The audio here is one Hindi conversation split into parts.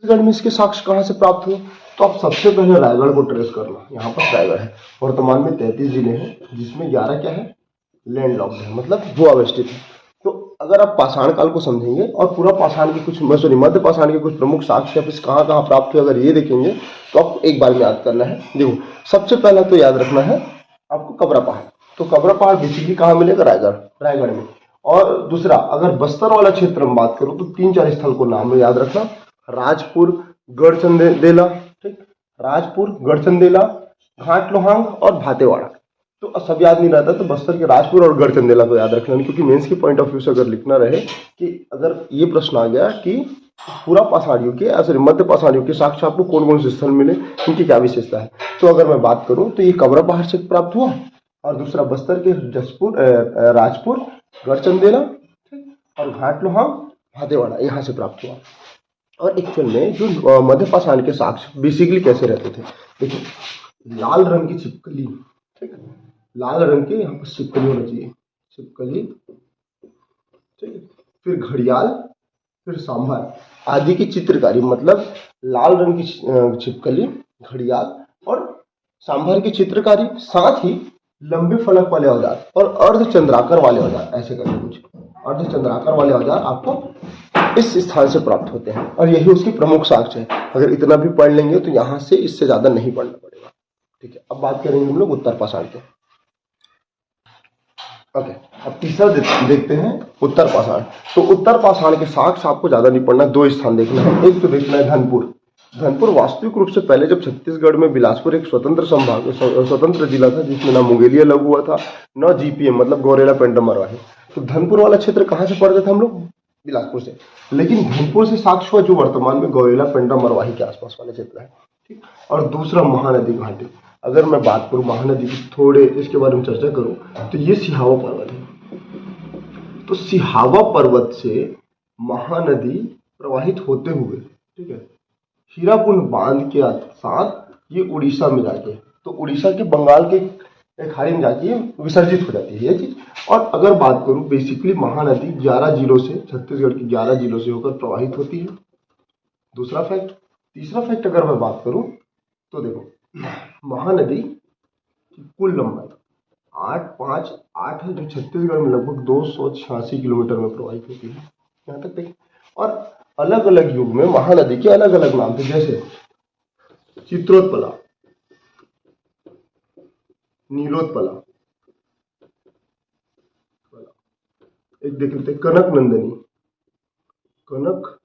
छत्तीसगढ़ में इसके साक्ष्य कहाँ से प्राप्त हुए? तो आप सबसे पहले रायगढ़ को ट्रेस करना। यहाँ पर रायगढ़ है, वर्तमान में 33 जिले हैं जिसमें 11 क्या है, लैंड लॉक्ड है, मतलब भू अवस्थित है। तो अगर आप पाषाण काल को समझेंगे और पूरा पाषाण के कुछ मध्य पाषाण के कुछ प्रमुख साक्ष्य कहाँ कहाँ प्राप्त हुए अगर ये देखेंगे तो आपको एक बार में याद करना है। देखो सबसे पहला तो याद रखना है आपको कबरा पहाड़। तो कबरा पहाड़ बेसिकली कहाँ मिलेगा? रायगढ़ में। और दूसरा अगर बस्तर वाला क्षेत्र में बात करूं तो 3-4 स्थल को नाम में याद रखना, राजपुर, गढ़चंदेला, ठीक, राजपुर, गढ़चंदेला, घाट लोहांग और भातेवाड़ा। तो सब याद नहीं रहता तो बस्तर के राजपुर और गढ़चंदेला को याद रखना, क्योंकि मेंस के पॉइंट ऑफ व्यू से अगर लिखना रहे कि अगर ये प्रश्न आ गया कि पूरा पाषाण युग के सॉरी मध्य पाषाण युग के साक्ष्य आपको कौन कौन से स्थल मिले, इनकी क्या विशेषता है, तो अगर मैं बात करूं तो ये कबरा पहाड़ से प्राप्त हुआ और दूसरा बस्तर के राजपुर, गढ़चंदेला, ठीक, और घाट लोहांग, भातेवाड़ा यहाँ से प्राप्त हुआ। और एक्चुअल में जो मध्य पाषाण के साक्ष्य बेसिकली कैसे रहते थे, देखिए लाल रंग की छिपकली, ठीक है, लाल रंग के यहाँ पर छिपकली होना चाहिए, छिपकली, ठीक है, फिर घड़ियाल, फिर सांभर आदि की चित्रकारी, मतलब लाल रंग की छिपकली, घड़ियाल और सांभर की चित्रकारी, साथ ही लंबे फलक वाले औजार और अर्धचंद्राकार वाले औजार, ऐसे करके कुछ अर्धचंद्राकार वाले औजार आपको इस स्थान से प्राप्त होते हैं और यही उसकी प्रमुख साक्ष्य है। अगर इतना भी पढ़ लेंगे तो यहाँ से इससे ज्यादा नहीं पढ़ना पड़ेगा, ठीक है। अब बात करेंगे हम लोग उत्तर पाषाण के। ओके, अब तीसरा देखते हैं उत्तर पाषाण। तो उत्तर पाषाण के साक्ष्य आपको ज्यादा नहीं पढ़ना, 2 स्थान देखना है। एक तो देखना है धनपुर। धनपुर वास्तविक रूप से पहले जब छत्तीसगढ़ में बिलासपुर एक स्वतंत्र जिला था जिसमें ना मुंगेलिया लागू हुआ था न जीपीएम मतलब गौरेला पेंड्रम मरवाही। तो धनपुर वाला क्षेत्र कहाँ से पढ़ते थे हम लोग? बिलासपुर से। लेकिन धनपुर से साक्ष्य हुआ जो वर्तमान में गौरेला पेंड्रम मरवाही के आसपास वाले क्षेत्र है, ठीक। और दूसरा महानदी घाटी। अगर मैं बात करूं महानदी की, थोड़े इसके बारे में चर्चा करूं तो ये सिहावा पर्वत है। तो सिहावा पर्वत से महानदी प्रवाहित होते हुए, ठीक है, हीराकुंड बांध के साथ ये उड़ीसा में जाके, तो उड़ीसा के बंगाल के एक खाड़ी में जाके विसर्जित हो जाती है ये चीज। और अगर बात करूं बेसिकली महानदी 11 जिलों से, छत्तीसगढ़ के 11 जिलों से होकर प्रवाहित होती है, दूसरा फैक्ट। तीसरा फैक्ट अगर मैं बात करूं तो देखो महानदी की कुल लंबाई 858 है, जो छत्तीसगढ़ में लगभग 286 किलोमीटर में प्रवाहित होती है, यहाँ तक देखिए। और अलग अलग युग में महानदी के अलग अलग नाम थे, जैसे चित्रोत्पला, नीलोत्पला, एक देख लेते कनक नंदिनी, कनक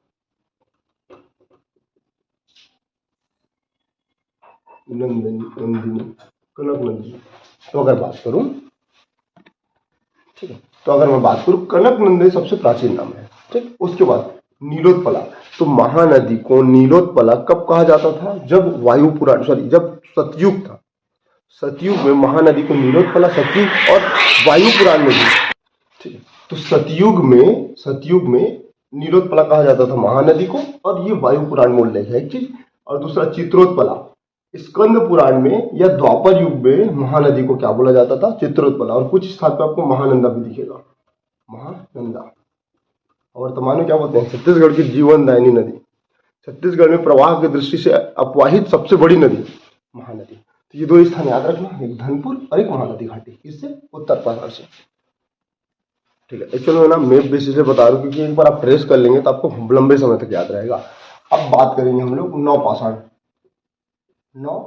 नंदिनी, कनक नंदिनी। तो अगर बात करूं, ठीक है, तो अगर मैं बात करूं कनक नंदिनी सबसे प्राचीन नाम है, ठीक। उसके बाद नीलोत्पला। तो महानदी को नीलोत्पला कब कहा जाता था? जब वायु पुराण जब सतयुग था, सतयुग में महानदी को नीलोत्पला, सतयुग और वायु पुराण में भी, ठीक है। तो सतयुग में नीलोत्पला कहा जाता था महानदी को, और ये वायु पुराण में उल्लेख है एक चीज। और दूसरा चित्रोत्पला, स्कंद पुराण में या द्वापर युग में महानदी को क्या बोला जाता था? चित्रोत्पला। और कुछ स्थान पर आपको महानंदा भी दिखेगा, महानंदा। वर्तमान में क्या बोलते हैं? छत्तीसगढ़ की जीवनदायिनी नदी, छत्तीसगढ़ में प्रवाह की दृष्टि से अपवाहित सबसे बड़ी नदी महानदी। तो ये 2 स्थान याद रखना, एक धनपुर और एक महानदी घाटी, इससे उत्तर पाषाण से, ठीक है। एक्चुअली मैं ना मैप बेसिस से बता रहा हूँ क्योंकि एक बार आप ट्रेस कर लेंगे तो आपको लंबे समय तक याद रहेगा। अब बात करेंगे हम लोग नौ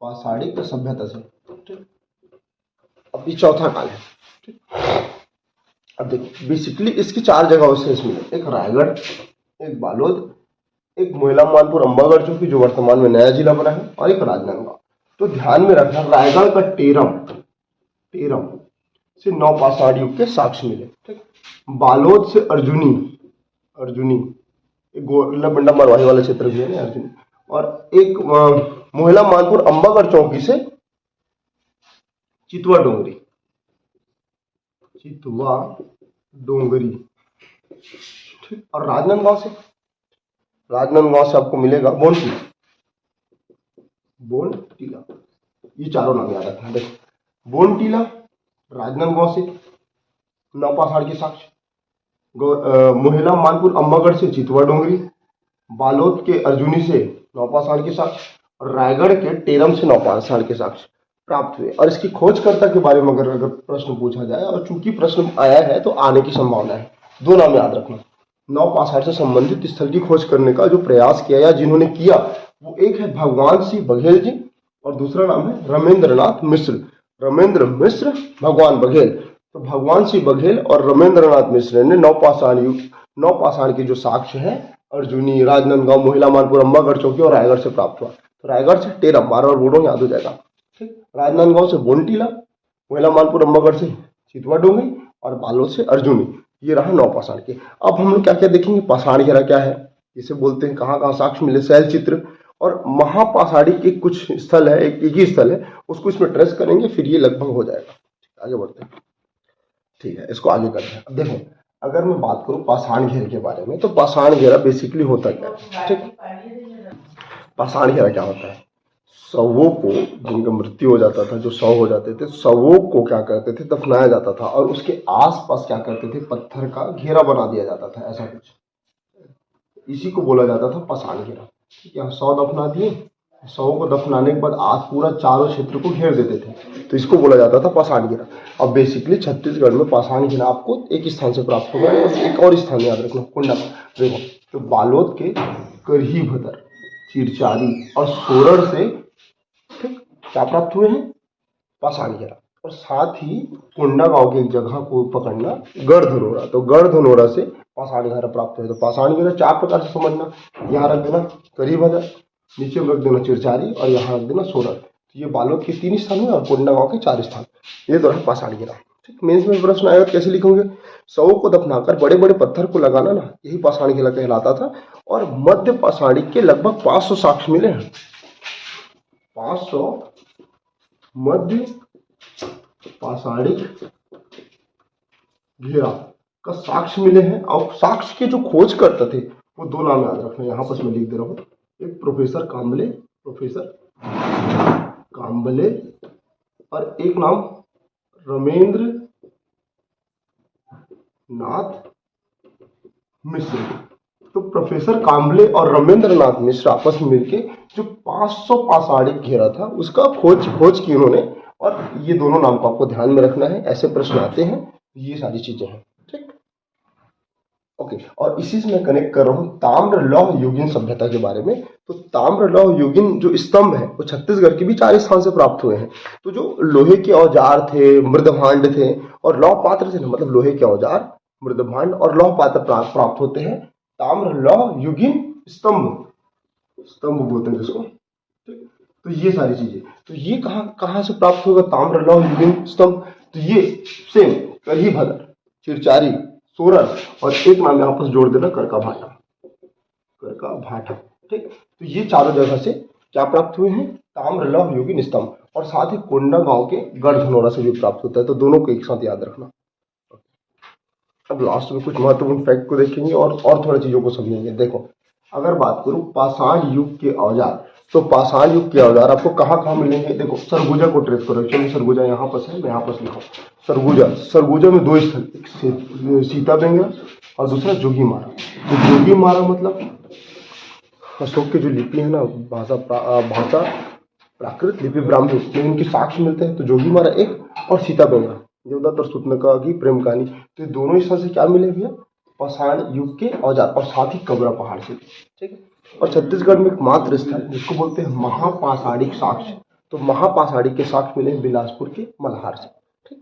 पाषाणिक सभ्यता से, ठीक। अब ये चौथा काल है, ठीक। अब देखिए बेसिकली इसकी 4 जगह अवशेष मिले, एक रायगढ़, एक बालोद, एक मोइला मानपुर अम्बागढ़ चौकी जो वर्तमान में नया जिला बना है, और एक राजनांदगांव। तो ध्यान में रखना रायगढ़ का टेरम से नवपाषाण युग के साक्ष्य मिले, ठीक। बालोद से अर्जुनी एक गोरिल्ला पेंड्रम मरवाही वाला क्षेत्र भी है ना, अर्जुनी। और एक मोहिला मानपुर अम्बागढ़ चौकी से चितवा डोंगरी, ठीक। और राजनांदगांव से आपको मिलेगा बोनटीला। ये चारों नाम याद रखना। देखो बोनटीला राजनांदगांव से नवपाषाण के साक्ष्य, मोहिला मानपुर अम्बागढ़ से चितवा डोंगरी, बालोद के अर्जुनी से नौपाषाण के साक्ष्य और रायगढ़ के टेरम से नौपाषाण के साक्ष्य प्राप्त हुए। और इसकी खोजकर्ता के बारे में अगर प्रश्न पूछा जाए, और चूंकि प्रश्न आया है तो आने की संभावना है, दो नाम याद रखना। नौपाषाण से संबंधित स्थल की खोज करने का जो प्रयास किया या जिन्होंने किया, वो एक है भगवान सिंह बघेल जी और दूसरा नाम है रमेंद्रनाथ मिश्र। रमेंद्र मिश्र, भगवान बघेल। तो भगवान सिंह बघेल और रमेंद्रनाथ मिश्र ने नौपाषाण के जो साक्ष्य है अर्जुनी, राजनांदगांव, मोहिला मानपुर, अम्बागढ़ चौकी और रायगढ़ से प्राप्त हुआ। तो रायगढ़ से टेरम, बार बार बोलो याद हो जाएगा, ठीक। राजनांदगांव से बोनटीला, मोहिला मानपुर, अम्बागढ़ से चितवा डोंगरी और बालोद से अर्जुनी। ये रहा नौपाषाण के। अब हम लोग क्या क्या देखेंगे, पाषाण घेरा क्या है, इसे बोलते हैं, कहाँ कहाँ साक्ष्य मिले, शैल चित्र और महापाषाणी के कुछ स्थल है, एक ही स्थल है, उसको इसमें ट्रेस करेंगे, फिर ये लगभग हो जाएगा। आगे बढ़ते हैं, ठीक है, इसको आगे करते हैं। अब देखो, अगर मैं बात करूं पाषाण घेरे के बारे में, तो पाषाण घेरा बेसिकली होता क्या है, ठीक। पाषाण घेरा क्या होता है, शवों को, जिनका मृत्यु हो जाता था, जो शव हो जाते थे, शवों को क्या करते थे, दफनाया जाता था और उसके आसपास क्या करते थे, पत्थर का घेरा बना दिया जाता था, ऐसा कुछ। इसी को बोला जाता था पाषाण घेरा। यहाँ शव दफना दिए, शवों को दफनाने के बाद आज पूरा चारों क्षेत्र को घेर देते थे, तो इसको बोला जाता था पाषाण घेरा। अब बेसिकली छत्तीसगढ़ में पाषाण घेरा आपको एक स्थान से प्राप्त होगा, और एक और स्थान याद रखना, कुंडा। देखो, तो बालोद के करही भदर, चिरचारी और सोरड़ से, ठीक, क्या प्राप्त हुए हैं, पाषाण घेरा। और साथ ही कोंडागांव की एक जगह को पकड़ना, गढ़धनोरा, तो गढ़धनोरा से पाषाण घेरा प्राप्त हुए। तो पाषाण घेरा चार प्रकार से समझना, यहाँ रख देना करही भदर, नीचे रख देना चिरचारी और यहाँ रख देना सोरड़। तो ये बालोद के 3 स्थान हुए और कोंडागांव के 4 स्थान। ये तो है पाषाण घेरा, ठीक। मेंस में प्रश्न आएगा कैसे लिखोगे, शवों को दफनाकर बड़े बड़े पत्थर को लगाना ना, यही पाषाण घेरा कहलाता था। और मध्य पाषाणी के लगभग 500 साक्ष्य मिले हैं, 500 मध्य पाषाणी घेरा का साक्ष्य मिले हैं। और साक्ष्य के जो खोज करते थे वो दो नाम याद रखना, यहाँ पर मैं लिख दे रहा हूँ, एक प्रोफेसर काम्बले और एक नाम रमेंद्र नाथ मिश्र। तो प्रोफेसर काम्बले और रमेंद्र नाथ मिश्र आपस में मिलके जो 500 पाषाणी घेरा था उसका खोज की उन्होंने। और ये दोनों नाम को आपको ध्यान में रखना है, ऐसे प्रश्न आते हैं, ये सारी चीजें हैं, ठीक। ओके, और इसी से मैं कनेक्ट कर रहा हूँ ताम्र लौह युगीन सभ्यता के बारे में। तो ताम्र लौह युगीन जो स्तंभ है वो छत्तीसगढ़ के भी 4 स्थान से प्राप्त हुए हैं। तो जो लोहे के औजार थे, मृदभांड थे और लौह पात्र थे ना, मतलब लोहे के औजार, मृदभांड और लौह पात्र प्राप्त होते हैं ताम्र लौह युगीन स्तंभ बोलते हैं जिसको, ठीक। तो ये सारी चीजें, तो ये कहाँ से प्राप्त होगा ताम्र लौह युगीन स्तंभ, तो ये सेम करही भदर, चिरचारी, सोरड़ और एक नाम यहाँ पर जोड़ देना कर का भाटा, ठीक। तो ये चारों जगह से क्या प्राप्त हुए हैं, ताम्र लौह युगीन स्तंभ। और साथ ही कोंडागांव के गढ़धनोरा से भी प्राप्त होता है, तो दोनों को एक साथ याद रखना। अब लास्ट में कुछ महत्वपूर्ण फैक्ट को देखेंगे और थोड़ी चीजों को समझेंगे। देखो, अगर बात करूं पाषाण युग के औजार, तो पाषाण युग के औजार आपको कहाँ मिलेंगे, देखो सरगुजा को ट्रेस करो। चलिए, सरगुजा यहाँ पर है, मैं यहाँ पर लिखा सरगुजा में 2 स्थल, एक सीताबेंगा और दूसरा जोगीमारा। तो जोगीमारा मतलब अशोक की जो लिपि है ना, भाषा प्राकृत लिपि ब्राह्मी, में इनके साक्ष्य मिलते हैं। तो जोगीमारा एक और सीताबेंगा देवदत्त और सूर्पनखा की प्रेम कहानी, तो दोनों स्थल से क्या मिले भैया, पाषाण युग के औजार और साथ ही कबरा पहाड़ से, ठीक है। और छत्तीसगढ़ में एक मात्र स्थल जिसको बोलते हैं महापाषाणिक साक्ष्य, तो महापाषाणिक के साक्ष्य मिले बिलासपुर के मल्हार से, ठीक।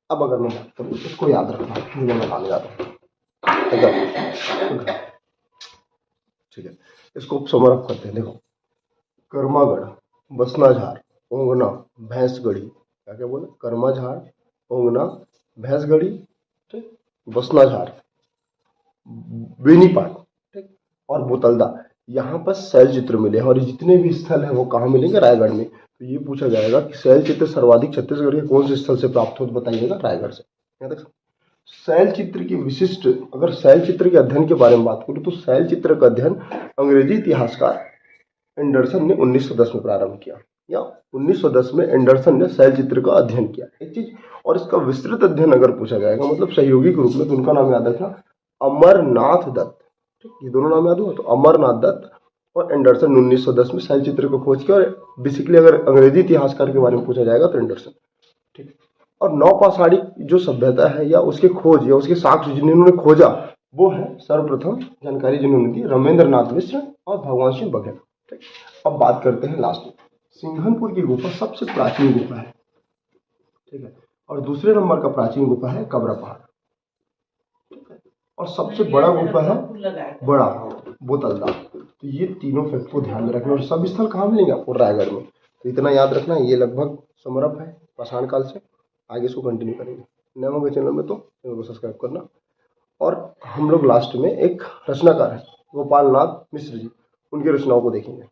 अब अगर मैं बात करूँ, इसको याद रखना, जो मैं बताने जा रहा हूँ, ठीक है। इसको समरअप करते हैं। देखो, कर्मागढ़, बसनाझार, ओंगना, भैंसगढ़ी, क्या बोले, कर्माझार, ओंगना, भैंसगढ़ी, ठीक, बसनाझार, बेनीपाट, ठीक, और बोतलदा, यहाँ पर शैल चित्र मिले हैं। और जितने भी स्थल हैं वो कहाँ मिलेंगे, रायगढ़ में। तो ये पूछा जाएगा कि शैल चित्र सर्वाधिक छत्तीसगढ़ के कौन से स्थल से प्राप्त हो, तो बताइएगा रायगढ़ से। यहाँ तक शैल चित्र की विशिष्ट, अगर शैल चित्र के अध्ययन के बारे में बात करूँ तो शैल चित्र का अध्ययन अंग्रेजी इतिहासकार एंडरसन ने 1910 में प्रारंभ किया, या 1910 में एंडरसन ने शैल चित्र का अध्ययन किया, एक चीज। और इसका विस्तृत अध्ययन अगर पूछा जाएगा, मतलब सहयोगी के रूप में, तो उनका नाम याद रखना, अमरनाथ दत्त। ठीक, ये दोनों नाम याद हुआ। तो अमरनाथ दत्त और एंडरसन 1910 में शैल चित्र को खोज के, और बेसिकली अगर अंग्रेजी इतिहासकार के बारे में पूछा जाएगा तो एंडरसन। ठीक, और नौपाषाणी जो सभ्यता है या उसके खोज या उसके साक्ष्य जिन्होंने खोजा, वो है सर्वप्रथम जानकारी जिन्होंने दी रमेंद्र नाथ मिश्र और भगवान सिंह बघेल। ठीक, अब बात करते हैं लास्ट में, सिंघनपुर की गुफा सबसे प्राचीन गुफा है। ठीक है, और दूसरे नंबर का प्राचीन गुफा है कबरा पहाड़। ठीक है, और सबसे बड़ा गुफा है बड़ा बोतलदार। तो ये तीनों फैक्ट को ध्यान में रखना। और सब स्थल कहाँ मिलेंगे आपको? रायगढ़ में। तो इतना याद रखना, ये लगभग समरअप है पाषाण काल से। आगे इसको कंटिन्यू करेंगे। नए होंगे चैनल में तो चैनल को सब्सक्राइब करना। और हम लोग लास्ट में एक रचनाकार है गोपाल नाथ मिश्र जी, उनकी रचनाओं को देखेंगे।